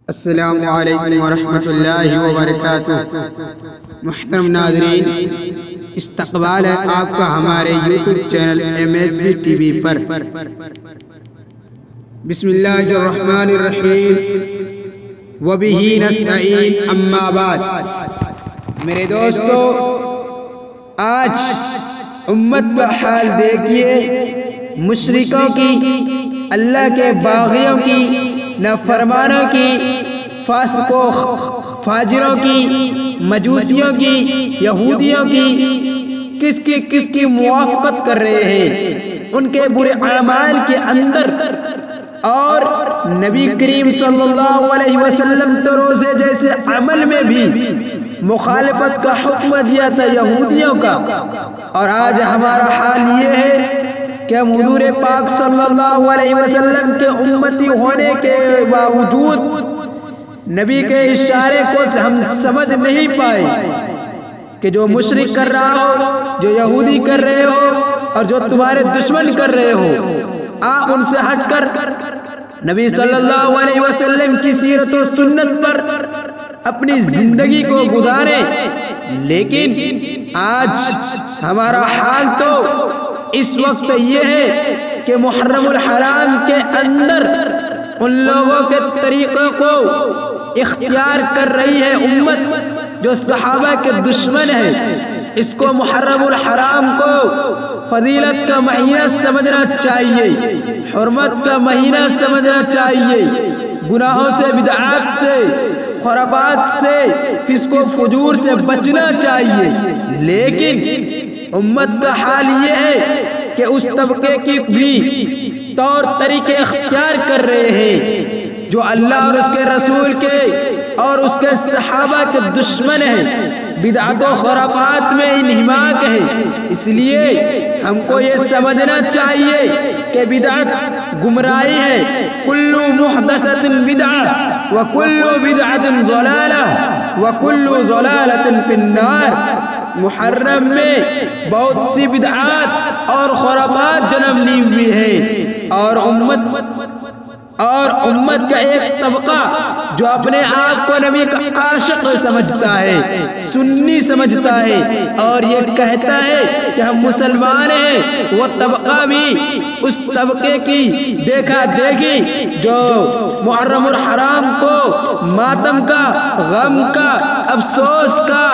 السلام علیکم ورحمۃ اللہ وبرکاتہ۔ محترم ناظرین، استقبال ہے آپ کا ہمارے یوٹیوب چینل MSB TV پر۔ بسم اللہ الرحمن الرحیم، وبہ نستعین، اما بعد۔ میرے دوستو، آج امت کا حال دیکھیے، مشرکوں کی، اللہ کے باغیوں کی، نافرمانوں کی، فاسقوں فاجروں کی، مجوسیوں کی، یہودیوں کی، کس کی موافقت کر رہے ہیں ان کے برے اعمال کے اندر، اور نبی کریم صلی اللہ علیہ وسلم تو روزے جیسے عمل میں بھی مخالفت کا حکم دیا تھا یہودیوں کا۔ اور آج ہمارا حال یہ ہے کہ ہم حضور پاک صلی اللہ علیہ وسلم کے امتی ہونے کے باوجود نبی کے اشارے کو ہم سمجھ نہیں پائے کہ جو مشرک کر رہا ہو، جو یہودی کر رہے ہو، اور جو تمہارے دشمن کر رہے ہو، آپ ان سے ہٹ کر نبی صلی اللہ علیہ وسلم کی سیرت و سنت پر اپنی زندگی کو گزاریں۔ لیکن آج ہمارا حال تو اس وقت یہ ہے کہ محرم الحرام کے اندر ان لوگوں کے طریقوں کو اختیار کر رہی ہے امت جو صحابہ کے دشمن ہے۔ اس کو محرم الحرام کو فضیلت کا مہینہ سمجھنا چاہیے، حرمت کا مہینہ سمجھنا چاہیے، گناہوں سے، بدعات سے، خرافات سے، فسق و فجور سے بچنا چاہیے۔ لیکن امت کا حال یہ ہے کہ اس طبقے کی بھی طور طریقے اختیار کر رہے ہیں جو اللہ اور اس کے رسول کے اور اس کے صحابہ کے دشمن ہیں، بدعت و خرافات میں انہماک ہے۔ اس لیے ہم کو یہ سمجھنا چاہیے کہ بدعت گمراہی ہے، کل محدثۃ بدعہ وکل بدعۃ ضلالہ وکل ضلالۃ فی النار۔ محرم میں بہت سی بدعات اور خرافات جنم لی ہوئی ہے، اور امت کا ایک طبقہ جو اپنے آپ کو نبی کا عاشق سمجھتا ہے، سنی سمجھتا ہے، اور یہ کہتا ہے کہ ہم مسلمان ہیں، وہ طبقہ بھی اس طبقے کی دیکھا دیکھی جو محرم الحرام کو ماتم کا، غم کا، افسوس کا،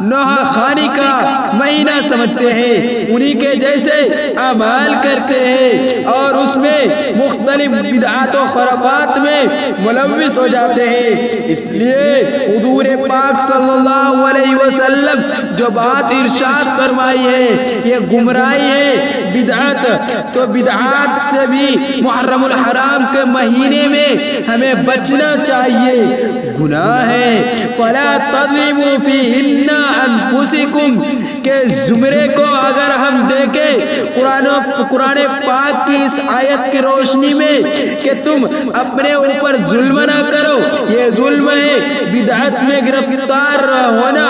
نوحہ خانی کا مہینہ سمجھتے ہیں، انہی کے جیسے اعمال کرتے ہیں اور اس میں مختلف بدعات و خرافات میں ملوث ہو جاتے ہیں۔ اس لیے حضور پاک صلی اللہ علیہ وسلم جو بات ارشاد فرمائی ہے یہ گمراہی ہے، بدعت، تو بدعات سے بھی محرم الحرام کے مہینے میں ہمیں بچنا چاہیے۔ گناہ ہے فلا تظلموا فیہن انفسکم کے زمرے کو اگر ہم دیکھیں قرآن پاک کی اس آیت کی روشنی میں کہ تم اپنے اوپر ظلم نہ کرو، یہ ظلم ہے بدعت میں گرفتار ہونا،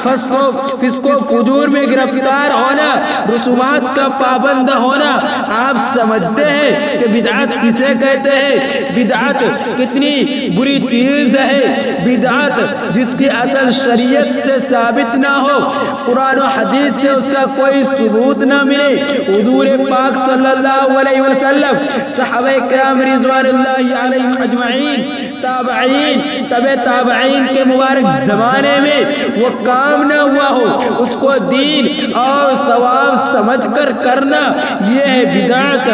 فسق و فجور میں گرفتار ہونا، رسومات کا پابند ہونا۔ آپ سمجھتے ہیں کہ بدعت کسے کہتے ہیں؟ بدعت کتنی بری چیز ہے، بدعت جس کی اصل شریعت سے ثابت نہ ہو، قرآن و حدیث سے اس کا کوئی ثبوت نہ ملے۔ حضور پاک صلی اللہ علیہ وسلم، صحابہ کرام رضوان اللہ علیہم اجمعین، تابعین، تبع تابعین کے مبارک زمانے میں وہ کام نہ ہوا ہو، اس کو دین اور ثواب سمجھ کر کرنا یہ ہے بدعت۔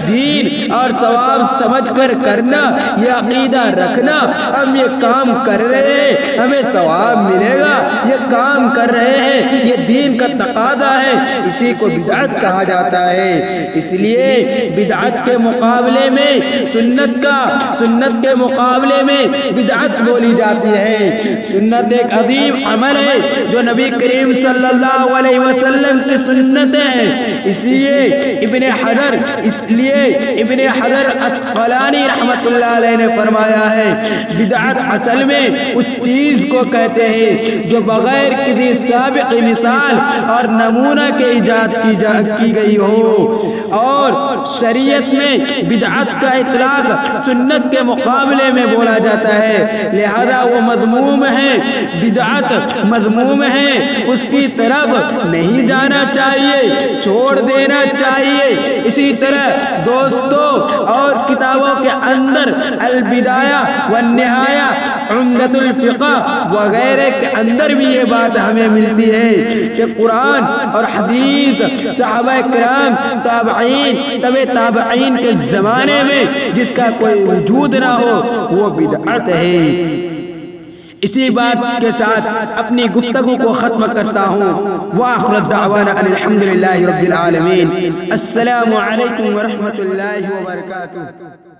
دین اور ثواب سمجھ کر کرنا، یہ عقیدہ رکھنا ہم یہ کام کر رہے ہیں ہمیں ثواب ملے گا، یہ کام کر رہے ہیں یہ دین کا تقاضا ہے، اسی کو بدعت کہا جاتا ہے۔ اس لیے بدعت کے مقابلے میں سنت کے مقابلے میں بدعت بولی جاتی ہے۔ سنت ایک عظیم عمل ہے جو نبی کریم صلی اللہ علیہ وسلم کی سنتیں ہیں۔ اس لیے ابن حجر اسقلانی رحمت اللہ علیہ نے فرمایا ہے بدعت اصل میں اس چیز کو کہتے ہیں جو بغیر کسی سابق مثال اور نمونہ کے ایجاد کی گئی ہو، اور شریعت میں بدعت کا اطلاق سنت کے مقابلے میں بولا جاتا ہے، لہذا وہ مذموم ہے، بدعت مذموم ہے، اس کی طرف نہیں جانا چاہیے، چھوڑ دینا چاہیے۔ اسی طرح دوستوں اور کتابوں کے اندر البدایہ والنہایہ، عمدۃ الفقہ وغیرہ کے اندر بھی یہ بات ہمیں ملتی ہے کہ قرآن اور حدیث صحابہ کرام تابعین تابعین کے زمانے میں جس کا کوئی وجود نہ ہو وہ بدعت ہے۔ اسی بات کے ساتھ اپنی گفتگو کو ختم کرتا ہوں۔ وآخر الدعوانا ان الحمدللہ رب العالمین۔ السلام علیکم ورحمۃ اللہ وبرکاتہ۔